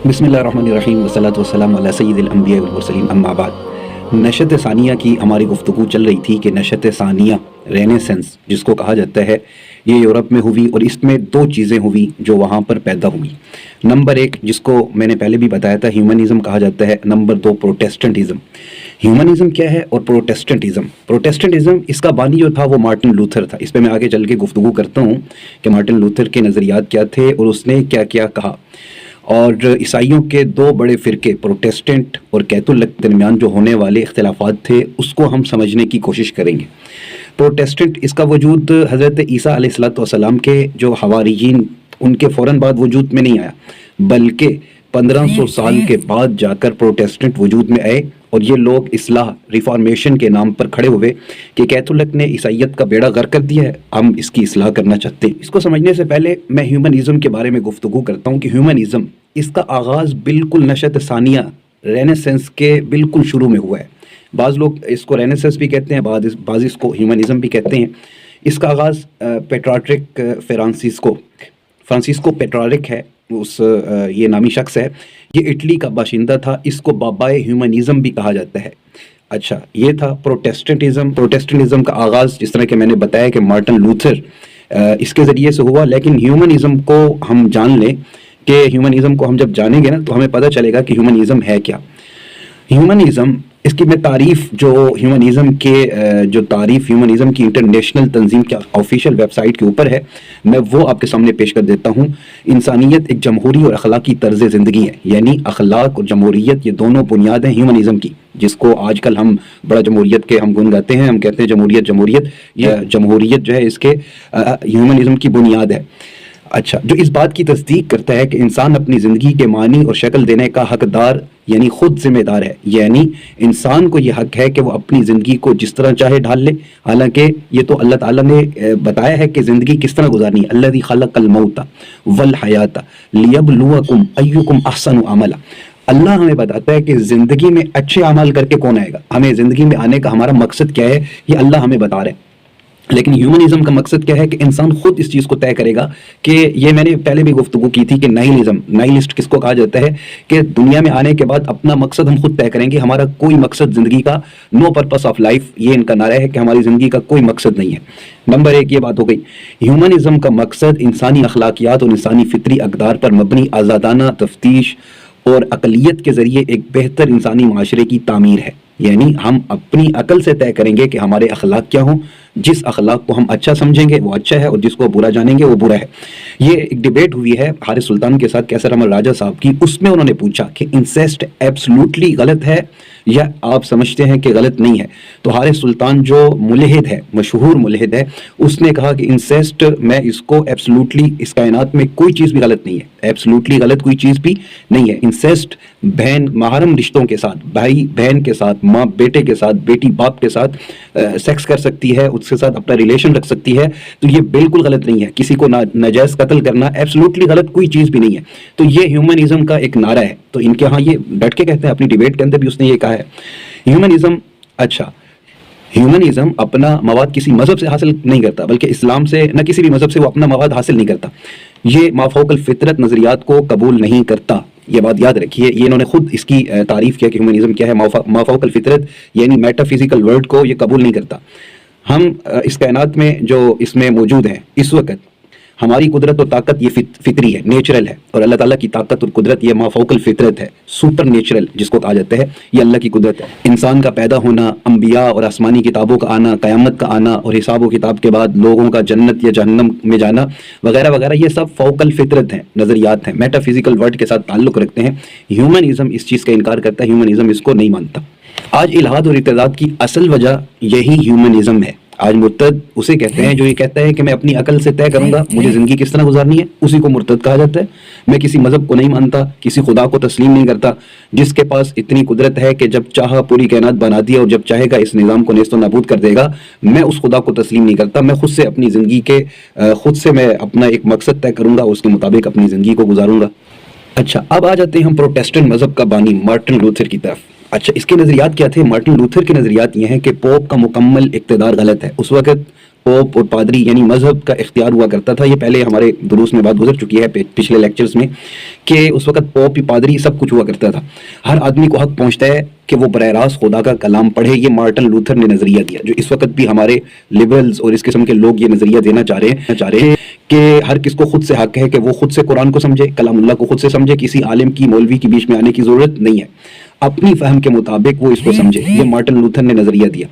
بسم اللہ الرحمن الرحیم والصلاۃ والسلام علی سید الانبیاء والمرسلین اما بعد۔ نشأت ثانیہ کی ہماری گفتگو چل رہی تھی کہ نشأت ثانیہ رینیسنس جس کو کہا جاتا ہے یہ یورپ میں ہوئی، اور اس میں دو چیزیں ہوئی جو وہاں پر پیدا ہوئی۔ نمبر ایک، جس کو میں نے پہلے بھی بتایا تھا، ہیومنزم کہا جاتا ہے۔ نمبر دو، پروٹیسٹنٹزم۔ ہیومنزم کیا ہے اور پروٹیسٹنٹزم اس کا بانی جو تھا وہ مارٹن لوتھر تھا۔ اس پہ میں آگے چل کے گفتگو کرتا ہوں کہ مارٹن لوتھر کے نظریات کیا تھے اور اس نے کیا کیا کہا۔ اور عیسائیوں کے دو بڑے فرقے پروٹیسٹنٹ اور کیتھولک کے درمیان جو ہونے والے اختلافات تھے اس کو ہم سمجھنے کی کوشش کریں گے۔ پروٹیسٹنٹ اس کا وجود حضرت عیسیٰ علیہ الصلوۃ والسلام کے جو حواریین ان کے فوراً بعد وجود میں نہیں آیا، بلکہ 1500 سال کے بعد جا کر پروٹیسٹنٹ وجود میں آئے، اور یہ لوگ اصلاح ریفارمیشن کے نام پر کھڑے ہوئے کہ کیتھولک نے عیسائیت کا بیڑا غرق کر دیا ہے، ہم اس کی اصلاح کرنا چاہتے ہیں۔ اس کو سمجھنے سے پہلے میں ہیومنزم کے بارے میں گفتگو کرتا ہوں کہ ہیومنزم اس کا آغاز بالکل نشأت ثانیہ رینیسنس کے بالکل شروع میں ہوا ہے۔ بعض لوگ اس کو رینیسنس بھی کہتے ہیں، بعض اس کو ہیومنزم بھی کہتے ہیں۔ اس کا آغاز پیٹرارک فرانسیسکو پیٹرارک ہے، یہ نامی شخص ہے، یہ اٹلی کا باشندہ تھا، اس کو بابائے ہیومنزم بھی کہا جاتا ہے۔ اچھا، یہ تھا پروٹیسٹنٹزم کا آغاز، جس طرح کہ میں نے بتایا کہ مارٹن لوتھر اس کے ذریعے سے ہوا۔ لیکن ہیومنزم کو ہم جان لیں کہ ہیومنزم کو ہم جب جانیں گے نا تو ہمیں پتہ چلے گا کہ ہیومنزم ہے کیا۔ ہیومنزم، اس کی میں تعریف جو ہیومنزم کی انٹرنیشنل تنظیم کے آفیشیل ویب سائٹ کے اوپر ہے، میں وہ آپ کے سامنے پیش کر دیتا ہوں۔ انسانیت ایک جمہوری اور اخلاقی طرز زندگی ہے، یعنی اخلاق اور جمہوریت یہ دونوں بنیاد ہیں ہیومنزم کی، جس کو آج کل ہم بڑا جمہوریت کے ہم گن گاتے ہیں، ہم کہتے ہیں جمہوریت، یا جمہوریت جو ہے اس کے ہیومنزم کی بنیاد ہے۔ اچھا، جو اس بات کی تصدیق کرتا ہے کہ انسان اپنی زندگی کے معنی اور شکل دینے کا حقدار یعنی خود ذمہ دار ہے، یعنی انسان کو یہ حق ہے کہ وہ اپنی زندگی کو جس طرح چاہے ڈھال لے، حالانکہ یہ تو اللہ تعالیٰ نے بتایا ہے کہ زندگی کس طرح گزارنی ہے۔ الذی خلق الموت والحیات لیبلوکم ایکم احسن عملا۔ اللہ ہمیں بتاتا ہے کہ زندگی میں اچھے اعمال کر کے کون آئے گا، ہمیں زندگی میں آنے کا ہمارا مقصد کیا ہے یہ اللہ ہمیں بتا رہے ہیں۔ لیکن ہیومنزم کا مقصد کیا ہے کہ انسان خود اس چیز کو طے کرے گا، کہ یہ میں نے پہلے بھی گفتگو کی تھی کہ نائلسٹ کس کو کہا جاتا ہے، کہ دنیا میں آنے کے بعد اپنا مقصد ہم خود طے کریں گے، ہمارا کوئی مقصد زندگی کا، نو پرپس آف لائف، یہ ان کا نعرہ ہے کہ ہماری زندگی کا کوئی مقصد نہیں ہے۔ نمبر ایک یہ بات ہو گئی۔ ہیومنزم کا مقصد انسانی اخلاقیات اور انسانی فطری اقدار پر مبنی آزادانہ تفتیش اور عقلیت کے ذریعے ایک بہتر انسانی معاشرے کی تعمیر ہے، یعنی ہم اپنی عقل سے طے کریں گے کہ ہمارے اخلاق کیا ہوں، جس اخلاق کو ہم اچھا سمجھیں گے وہ اچھا ہے اور جس کو برا جانیں گے وہ برا ہے۔ یہ ایک ڈیبیٹ ہوئی ہے حارث سلطان کے ساتھ کیسر احمد راجہ صاحب کی، اس میں انہوں نے پوچھا کہ انسیسٹ ایبسلوٹلی غلط ہے یا آپ سمجھتے ہیں کہ غلط نہیں ہے؟ تو حارث سلطان جو ملحد ہے، مشہور ملحد ہے، اس نے کہا کہ انسیسٹ، میں اس کو ایبسلوٹلی، اس کائنات میں کوئی چیز بھی غلط نہیں ہے، ایبسلوٹلی غلط کوئی چیز بھی نہیں ہے۔ انسیسٹ بہن محرم رشتوں کے ساتھ، بھائی بہن کے ساتھ، ماں بیٹے کے ساتھ، بیٹی باپ کے ساتھ سیکس کر سکتی ہے، اس کے ساتھ اپنا ریلیشن رکھ سکتی ہے، تو یہ بالکل غلط نہیں ہے۔ کسی کو ناجائز قتل کرنا ایبسلوٹلی غلط کوئی چیز بھی نہیں ہے۔ تو یہ ہیومنزم کا ایک نعرہ ہے، تو ان کے ہاں یہ ڈٹ کے کہتے ہیں، اپنی ڈیبیٹ کے اندر بھی اس نے یہ کہا ہے ہیومنزم۔ اچھا، ہیومنزم اپنا مواد کسی مذہب سے حاصل نہیں کرتا، بلکہ اسلام سے، نہ کسی بھی مذہب سے وہ اپنا مواد حاصل نہیں کرتا۔ یہ مافوق الفطرت نظریات کو قبول نہیں کرتا، یہ بات یاد رکھیے۔ یہ انہوں نے خود اس کی تعریف کیا کہ ہیومنزم کیا ہے، مافوق الفطرت یعنی میٹا فزیکل ورلڈ کو یہ قبول نہیں کرتا۔ ہم اس کائنات میں جو اس میں موجود ہیں اس وقت، ہماری قدرت اور طاقت یہ فطری ہے، نیچرل ہے، اور اللہ تعالیٰ کی طاقت اور قدرت یہ مافوق الفطرت ہے، سپر نیچرل جس کو کہا جاتا ہے، یہ اللہ کی قدرت ہے۔ انسان کا پیدا ہونا، انبیاء اور آسمانی کتابوں کا آنا، قیامت کا آنا، اور حساب و کتاب کے بعد لوگوں کا جنت یا جہنم میں جانا وغیرہ وغیرہ، یہ سب فوق الفطرت ہیں، نظریات ہیں، میٹا فزیکل ورلڈ کے ساتھ تعلق رکھتے ہیں۔ ہیومنزم اس چیز کا انکار کرتا ہے، ہیومنزم اس کو نہیں مانتا۔ آج الحاد اور ارتداد کی اصل وجہ یہی ہیومنزم ہے۔ آج مرتد اسے کہتے ہیں جو یہ کہتا ہے کہ میں اپنی عقل سے طے کروں گا مجھے زندگی کس طرح گزارنی ہے، اسی کو مرتد کہا جاتا ہے۔ میں کسی مذہب کو نہیں مانتا، کسی خدا کو تسلیم نہیں کرتا، جس کے پاس اتنی قدرت ہے کہ جب چاہا پوری کائنات بنا دی اور جب چاہے گا اس نظام کو نیست و نابود کر دے گا، میں اس خدا کو تسلیم نہیں کرتا۔ میں خود سے اپنی زندگی کے خود سے میں اپنا ایک مقصد طے کروں گا، اس کے مطابق اپنی زندگی کو گزاروں گا۔ اچھا، اب آ جاتے ہیں ہم پروٹیسٹنٹ مذہب کا بانی مارٹن لوتھر کی طرف۔ اچھا، اس کے نظریات کیا تھے؟ مارٹن لوتھر کے نظریات یہ ہیں کہ پوپ کا مکمل اقتدار غلط ہے۔ اس وقت پوپ اور پادری یعنی مذہب کا اختیار ہوا کرتا تھا. یہ پہلے ہمارے دروس میں بات گزر چکی ہے پچھلے لیکچرز میں کہ اس وقت پوپ پادری سب کچھ ہوا کرتا تھا. ہر آدمی کو حق پہنچتا ہے کہ وہ براہ راست خدا کا کلام پڑھے. یہ مارٹن لوتھر نے نظریہ دیا, جو اس وقت بھی ہمارے لبرلز اور اس قسم کے لوگ یہ نظریہ دینا چاہ رہے ہیں کہ ہر کس کو خود سے حق ہے کہ وہ خود سے قرآن کو سمجھے, کلام اللہ کو خود سے سمجھے, کسی عالم کی مولوی کی بیچ میں آنے کی ضرورت نہیں ہے, اپنی فہم کے مطابق وہ اس کو سمجھے. یہ مارٹن لوتھر نے نظریہ دیا.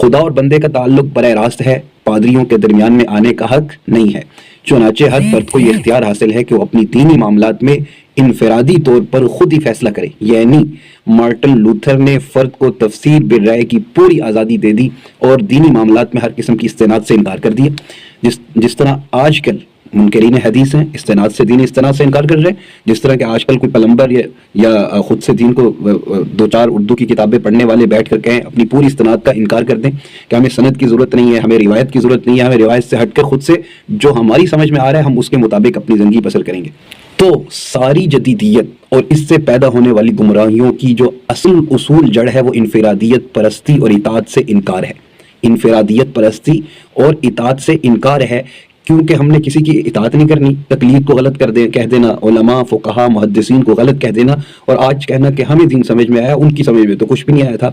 خدا اور بندے کا تعلق براہ راست ہے, پادریوں کے درمیان میں آنے کا حق نہیں ہے. چنانچہ ہر فرد کو یہ اختیار حاصل ہے کہ وہ اپنی دینی معاملات میں انفرادی طور پر خود ہی فیصلہ کرے. یعنی مارٹن لوتھر نے فرد کو تفسیر بالرائے کی پوری آزادی دے دی اور دینی معاملات میں ہر قسم کی استناد سے انکار کر دیا. جس طرح آج کل منکرین حدیث ہیں استناد سے, دینی استناد سے انکار کر رہے ہیں, جس طرح کہ آج کل کوئی پلمبر یا خود سے دین کو دو چار اردو کی کتابیں پڑھنے والے بیٹھ کر کہیں اپنی پوری استناد کا انکار کر دیں کہ ہمیں سند کی ضرورت نہیں ہے, ہمیں روایت کی ضرورت نہیں ہے, ہمیں روایت سے ہٹ کر خود سے جو ہماری سمجھ میں آ رہا ہے ہم اس کے مطابق اپنی زندگی بسر کریں گے. تو ساری جدیدیت اور اس سے پیدا ہونے والی گمراہیوں کی جو اصل اصول جڑ ہے وہ انفرادیت پرستی اور اطاعت سے انکار ہے. انفرادیت پرستی اور اطاعت سے انکار ہے, کیونکہ ہم نے کسی کی اطاعت نہیں کرنی, تقلید کو غلط کہہ دینا, علماء فقہا محدثین کو غلط کہہ دینا, اور آج کہنا کہ ہمیں دین سمجھ میں آیا, ان کی سمجھ میں تو کچھ بھی نہیں آیا تھا.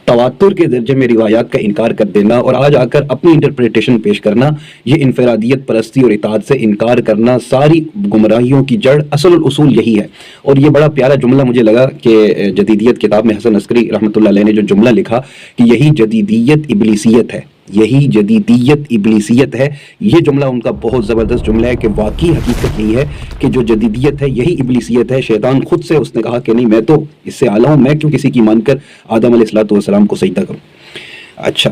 تواتر کے درجے میں روایات کا انکار کر دینا اور آج آ کر اپنی انٹرپریٹیشن پیش کرنا, یہ انفرادیت پرستی اور اطاعت سے انکار کرنا ساری گمراہیوں کی جڑ اصل الاصول یہی ہے. اور یہ بڑا پیارا جملہ مجھے لگا کہ جدیدیت کتاب میں حسن عسکری رحمۃ اللہ علیہ نے جو جملہ لکھا کہ یہی جدیدیت ابلیسیت ہے, یہی جدیدیت ابلیسیت ہے. یہ جملہ ان کا بہت زبردست جملہ ہے کہ واقعی حقیقت یہی ہے کہ جو جدیدیت ہے یہی ابلیسیت ہے. شیطان خود سے اس نے کہا کہ نہیں میں تو اس سے اعلیٰ ہوں, میں کیوں کسی کی مان کر آدم علیہ السلام کو سجدہ کروں. اچھا,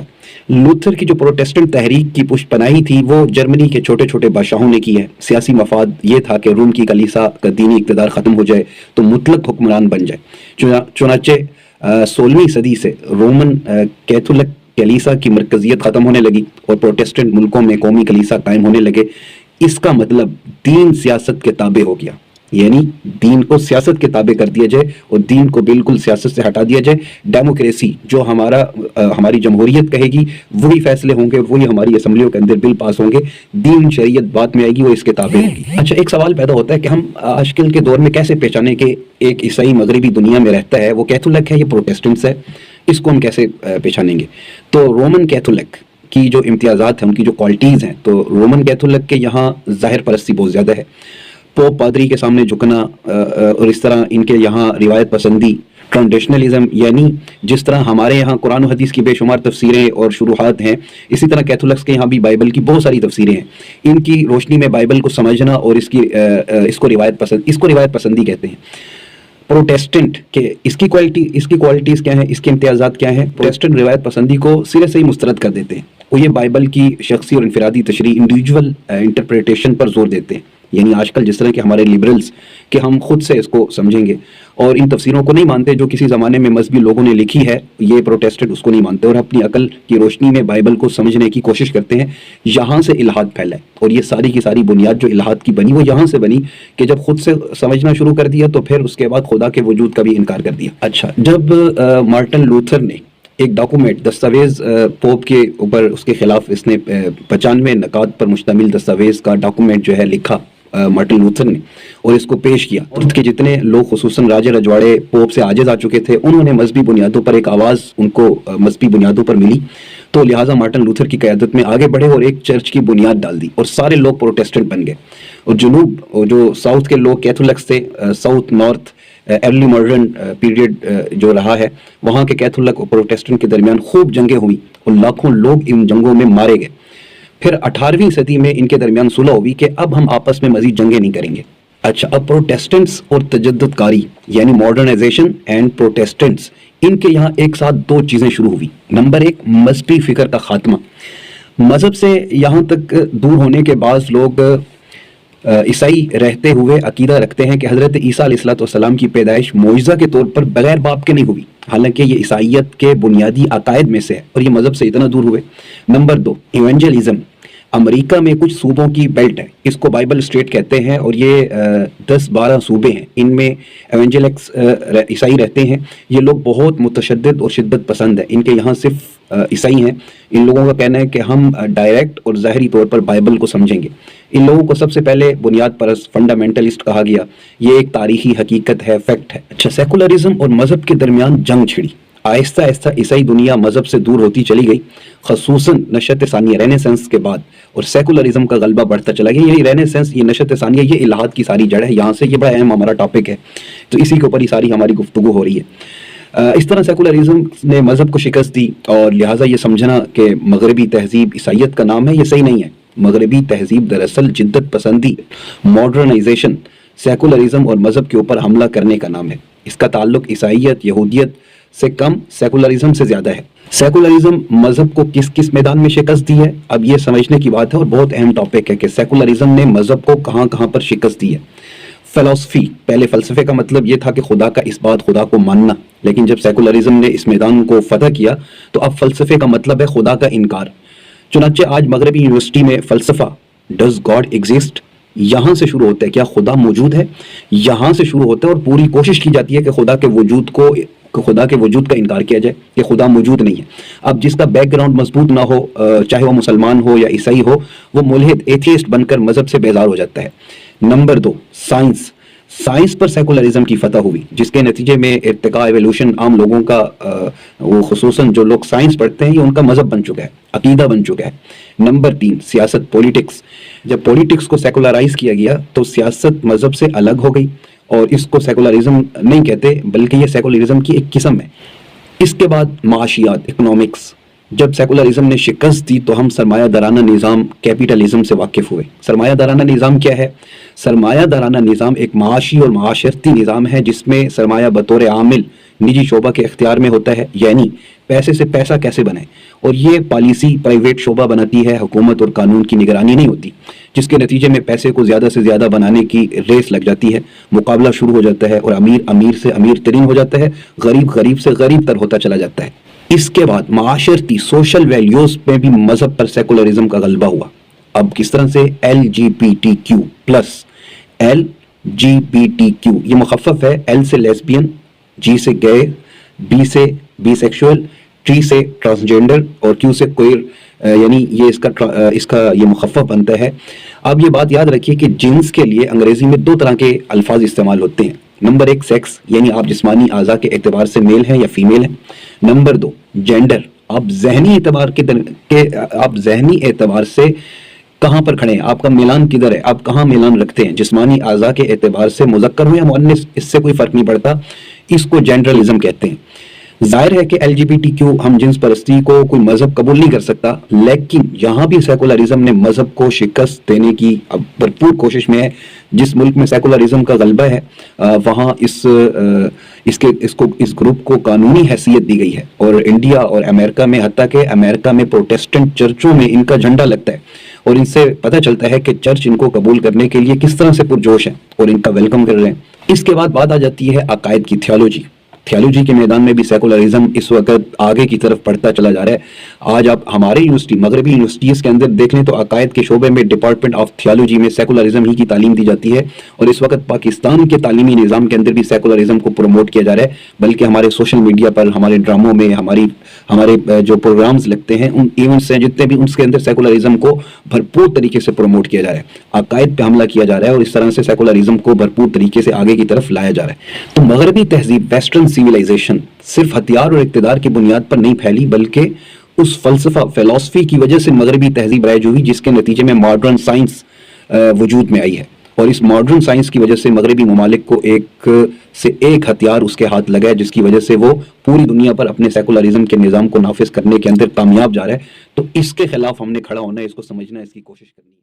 لوتھر کی جو پروٹیسٹنٹ تحریک کی پشت پناہی تھی وہ جرمنی کے چھوٹے چھوٹے بادشاہوں نے کی ہے. سیاسی مفاد یہ تھا کہ روم کی کلیسا کا دینی اقتدار ختم ہو جائے تو مطلق حکمران بن جائے. چنانچہ 16ویں صدی سے رومن کیتھولک کلیسا کی مرکزیت ختم ہونے لگی اور پروٹیسٹنٹ ملکوں میں قومی کلیسا قائم ہونے لگے. اس کا مطلب دین سیاست کے تابع ہو گیا, یعنی دین کو سیاست کے تابع کر دیا جائے اور دین کو بالکل سیاست سے ہٹا دیا جائے. ڈیموکریسی جو ہماری جمہوریت کہے گی وہی فیصلے ہوں گے, وہی ہماری اسمبلیوں کے اندر بل پاس ہوں گے, دین شریعت بعد میں آئے گی, وہ اس کے تابع ہوگی. اچھا, ایک سوال پیدا ہوتا ہے کہ ہم آج کل کے دور میں کیسے پہچانے کہ ایک عیسائی مغربی دنیا میں رہتا ہے, وہ کیتھولک ہے یا پروٹیسٹنٹس ہے, اس کو ہم کیسے پہچانیں گے؟ تو رومن کیتھولک کی جو امتیازات ہیں, ان کی جو کوالٹیز ہیں, تو رومن کیتھولک کے یہاں ظاہر پرستی بہت زیادہ ہے, پوپ پادری کے سامنے جھکنا, اور اس طرح ان کے یہاں روایت پسندی, ٹرانڈیشنلزم, یعنی جس طرح ہمارے یہاں قرآن و حدیث کی بے شمار تفسیریں اور شروحات ہیں, اسی طرح کیتھولکس کے یہاں بھی بائبل کی بہت ساری تفسیریں ہیں. ان کی روشنی میں بائبل کو سمجھنا اور اس کو روایت پسندی کہتے ہیں. پروٹیسٹنٹ کے اس کی کوالٹیز کیا ہیں, اس کے امتیازات کیا ہیں؟ پروٹیسٹنٹ روایت پسندی کو سرے سے ہی مسترد کر دیتے ہیں. وہ یہ بائبل کی شخصی اور انفرادی تشریح انڈیویجول انٹرپریٹیشن پر زور دیتے ہیں. یعنی آج کل جس طرح کے ہمارے لبرلز کہ ہم خود سے اس کو سمجھیں گے اور ان تفسیروں کو نہیں مانتے جو کسی زمانے میں مذہبی لوگوں نے لکھی ہے, یہ پروٹیسٹنٹ اس کو نہیں مانتے اور اپنی عقل کی روشنی میں بائبل کو سمجھنے کی کوشش کرتے ہیں. یہاں سے الحاد پھیلا ہے, اور یہ ساری کی ساری بنیاد جو الحاد کی بنی وہ یہاں سے بنی کہ جب خود سے سمجھنا شروع کر دیا تو پھر اس کے بعد خدا کے وجود کا بھی انکار کر دیا. اچھا, جب مارٹن لوتھر نے ایک ڈاکومنٹ دستاویز پوپ کے اوپر اس کے خلاف اس نے 95 نکات پر مشتمل دستاویز کا ڈاکومنٹ جو ہے لکھا مارٹن لوتھر نے, اور اس کو پیش کیا, اس کے جتنے لوگ خصوصاً راجے رجواڑے پوپ سے عاجز آ چکے تھے, انہوں نے مذہبی بنیادوں پر ایک آواز ان کو مذہبی بنیادوں پر ملی, تو لہٰذا مارٹن لوتھر کی قیادت میں آگے بڑھے اور ایک چرچ کی بنیاد ڈال دی اور سارے لوگ پروٹیسٹنٹ بن گئے. اور جنوب اور جو ساؤتھ کے لوگ کیتھولکس تھے, south north early modern period جو رہا ہے, وہاں کے کیتھولک اور پروٹیسٹنٹ کے درمیان خوب جنگیں ہوئی اور لاکھوں لوگ ان جنگوں میں مارے گئے. پھر 18ویں صدی میں ان کے درمیان صلح ہوئی کہ اب ہم آپس میں مزید جنگیں نہیں کریں گے. اچھا, اب پروٹیسٹنٹس اور تجدد کاری یعنی ماڈرنائزیشن اینڈ پروٹیسٹنٹس, ان کے یہاں ایک ساتھ دو چیزیں شروع ہوئی. نمبر 1, مذہبی فکر کا خاتمہ. مذہب سے یہاں تک دور ہونے کے بعض لوگ عیسائی رہتے ہوئے عقیدہ رکھتے ہیں کہ حضرت عیسیٰ علیہ السلام کی پیدائش معجزہ کے طور پر بغیر باپ کے نہیں ہوئی, حالانکہ یہ عیسائیت کے بنیادی عقائد میں سے ہے اور یہ مذہب سے اتنا دور ہوئے. Number 2, evangelism. امریکہ میں کچھ صوبوں کی بیلٹ ہے, اس کو بائبل اسٹیٹ کہتے ہیں, اور یہ 10-12 صوبے ہیں, ان میں ایونجلکس عیسائی رہتے ہیں. یہ لوگ بہت متشدد اور شدت پسند ہیں, ان کے یہاں صرف عیسائی ہیں، ان لوگوں کا کہنا ہے کہ ہم ڈائریکٹ اور ظاہری طور پر بائبل کو سمجھیں گے۔ ان لوگوں کو سب سے پہلے بنیاد پرست فنڈامنٹلسٹ کہا گیا، یہ ایک تاریخی حقیقت ہے، فیکٹ ہے۔ اچھا، سیکولرزم اور مذہب کے درمیان جنگ چھڑی، آہستہ آہستہ عیسائی دنیا مذہب سے دور ہوتی چلی گئی، خصوصاً نشت ثانیہ رینیسنس کے بعد، اور سیکولرزم کا غلبہ بڑھتا چلا گیا۔ یہی رینیسنس، یہ نشت ثانیہ، یہ الہاد کی ساری جڑ ہے، یہاں سے یہ بڑا اہم ہمارا ٹاپک ہے، تو اسی کے اوپر ہی ساری ہماری گفتگو ہو رہی ہے۔ اس طرح سیکولرزم نے مذہب کو شکست دی، اور لہٰذا یہ سمجھنا کہ مغربی تہذیب عیسائیت کا نام ہے، یہ صحیح نہیں ہے۔ مغربی تہذیب دراصل جدت پسندی، ماڈرنائزیشن، سیکولرزم اور مذہب کے اوپر حملہ کرنے کا نام ہے۔ اس کا تعلق عیسائیت، یہودیت سے کم، سیکولرزم سے زیادہ ہے۔ سیکولرزم مذہب کو کس کس میدان میں شکست دی ہے، اب یہ سمجھنے کی بات ہے، اور بہت اہم ٹاپک ہے کہ سیکولرزم نے مذہب کو کہاں کہاں پر شکست دی ہے۔ فلسفی، پہلے فلسفے کا مطلب یہ تھا کہ خدا کا اس بات، خدا کو ماننا، لیکن جب سیکولرزم نے اس میدان کو فتح کیا تو اب فلسفے کا مطلب ہے خدا کا انکار۔ چنانچہ آج مغربی یونیورسٹی میں فلسفہ ڈز گاڈ ایگزسٹ یہاں سے شروع ہوتا ہے، کیا خدا موجود ہے، یہاں سے شروع ہوتا ہے، اور پوری کوشش کی جاتی ہے کہ خدا کے وجود کا انکار کیا جائے کہ خدا موجود نہیں ہے۔ اب جس کا بیک گراؤنڈ مضبوط نہ ہو، چاہے وہ مسلمان ہو یا عیسائی ہو، وہ ملحد، ایتھیسٹ بن کر مذہب سے بیزار ہو جاتا ہے۔ نمبر 2، سائنس پر سیکولرزم کی فتح ہوئی، جس کے نتیجے میں ارتقاء، ایوولوشن عام لوگوں کا، وہ خصوصاً جو لوگ سائنس پڑھتے ہیں، یہ ان کا مذہب بن چکا ہے، عقیدہ بن چکا ہے۔ نمبر 3، سیاست، پولیٹکس، جب پولیٹکس کو سیکولرائز کیا گیا تو سیاست مذہب سے الگ ہو گئی، اور اس کو سیکولرزم نہیں کہتے بلکہ یہ سیکولرزم کی ایک قسم ہے۔ اس کے بعد معاشیات، اکنامکس، جب سیکولرزم نے شکست دی تو ہم سرمایہ دارانہ نظام، کیپیٹلزم سے واقف ہوئے۔ سرمایہ دارانہ نظام کیا ہے؟ سرمایہ دارانہ نظام ایک معاشی اور معاشرتی نظام ہے جس میں سرمایہ بطور عامل نجی شعبہ کے اختیار میں ہوتا ہے، یعنی پیسے سے پیسہ کیسے بنے، اور یہ پالیسی پرائیویٹ شعبہ بناتی ہے، حکومت اور قانون کی نگرانی نہیں ہوتی، جس کے نتیجے میں پیسے کو زیادہ سے زیادہ بنانے کی ریس لگ جاتی ہے، مقابلہ شروع ہو جاتا ہے، اور امیر سے امیر ترین ہو جاتا ہے، غریب سے غریب تر ہوتا چلا جاتا ہے۔ اس کے بعد معاشرتی، سوشل ویلیوز میں بھی مذہب پر سیکولرزم کا غلبہ ہوا۔ اب کس طرح سے؟ LGBTQ+، LGBTQ یہ مخفف ہے، L سے لیسبین، G سے گے، B سے بی سیکشول، T سے ٹرانسجینڈر، اور Q سے کوئر، یعنی یہ اس کا یہ مخفف بنتا ہے۔ اب یہ بات یاد رکھیے کہ جنس کے لیے انگریزی میں 2 طرح کے الفاظ استعمال ہوتے ہیں۔ نمبر 1، سیکس، یعنی آپ جسمانی اعضاء کے اعتبار سے میل ہیں یا فیمیل ہیں۔ نمبر 2، جینڈر، آپ ذہنی اعتبار سے کہاں پر کھڑے ہیں، آپ کا میلان کدھر ہے، آپ کہاں میلان رکھتے ہیں، جسمانی اعضاء کے اعتبار سے مذکر ہو یا مؤنث، اس سے کوئی فرق نہیں پڑتا، اس کو جینڈرلزم کہتے ہیں۔ ظاہر ہے کہ LGBTQ ہم جنس پرستی کو کوئی مذہب قبول نہیں کر سکتا، لیکن یہاں بھی سیکولرزم نے مذہب کو شکست دینے کی اب بھرپور کوشش میں ہے۔ جس ملک میں سیکولرزم کا غلبہ ہے وہاں اس گروپ کو قانونی حیثیت دی گئی ہے، اور انڈیا اور امریکہ میں، حتیٰ کہ امریکہ میں پروٹیسٹنٹ چرچوں میں ان کا جھنڈا لگتا ہے، اور ان سے پتہ چلتا ہے کہ چرچ ان کو قبول کرنے کے لیے کس طرح سے پرجوش ہیں اور ان کا ویلکم کر رہے ہیں۔ اس کے بعد بات آ جاتی ہے عقائد کی، تھیالوجی کے میدان میں بھی سیکولرزم اس وقت آگے کی طرف بڑھتا چلا جا رہا ہے۔ آج آپ ہمارے یونیورسٹی، مغربی یونیورسٹیز کے اندر دیکھ لیں تو عقائد کے شعبے میں ڈپارٹمنٹ آف تھیالوجی میں سیکولرزم ہی کی تعلیم دی جاتی ہے، اور اس وقت پاکستان کے تعلیمی نظام کے اندر بھی سیکولرزم کو پروموٹ کیا جا رہا ہے، بلکہ ہمارے سوشل میڈیا پر، ہمارے ڈراموں میں، ہمارے جو پروگرامز لگتے ہیں، ان ایونٹس ہیں جتنے بھی، اس کے اندر سیکولرزم کو بھرپور طریقے سے پروموٹ کیا جا رہا ہے، عقائد پہ حملہ کیا جا رہا ہے، اور اس طرح سے سیکولرزم کو بھرپور طریقے سے آگے کی طرف لایا جا رہا ہے۔ تو مغربی تہذیب، ویسٹرن سیویلائزیشن صرف ہتھیار اور اقتدار کی بنیاد پر نہیں پھیلی، بلکہ اس فلسفی کی وجہ سے مغربی تہذیب رائج ہوئی، جس کے نتیجے میں ماڈرن سائنس وجود میں آئی ہے، اور اس ماڈرن سائنس کی وجہ سے مغربی ممالک کو ایک ہتھیار اس کے ہاتھ لگا ہے، جس کی وجہ سے وہ پوری دنیا پر اپنے سیکولرزم کے نظام کو نافذ کرنے کے اندر کامیاب جا رہا ہے۔ تو اس کے خلاف ہم نے کھڑا ہونا ہے، اس کو سمجھنا ہے، اس کی کوشش کرنی ہے۔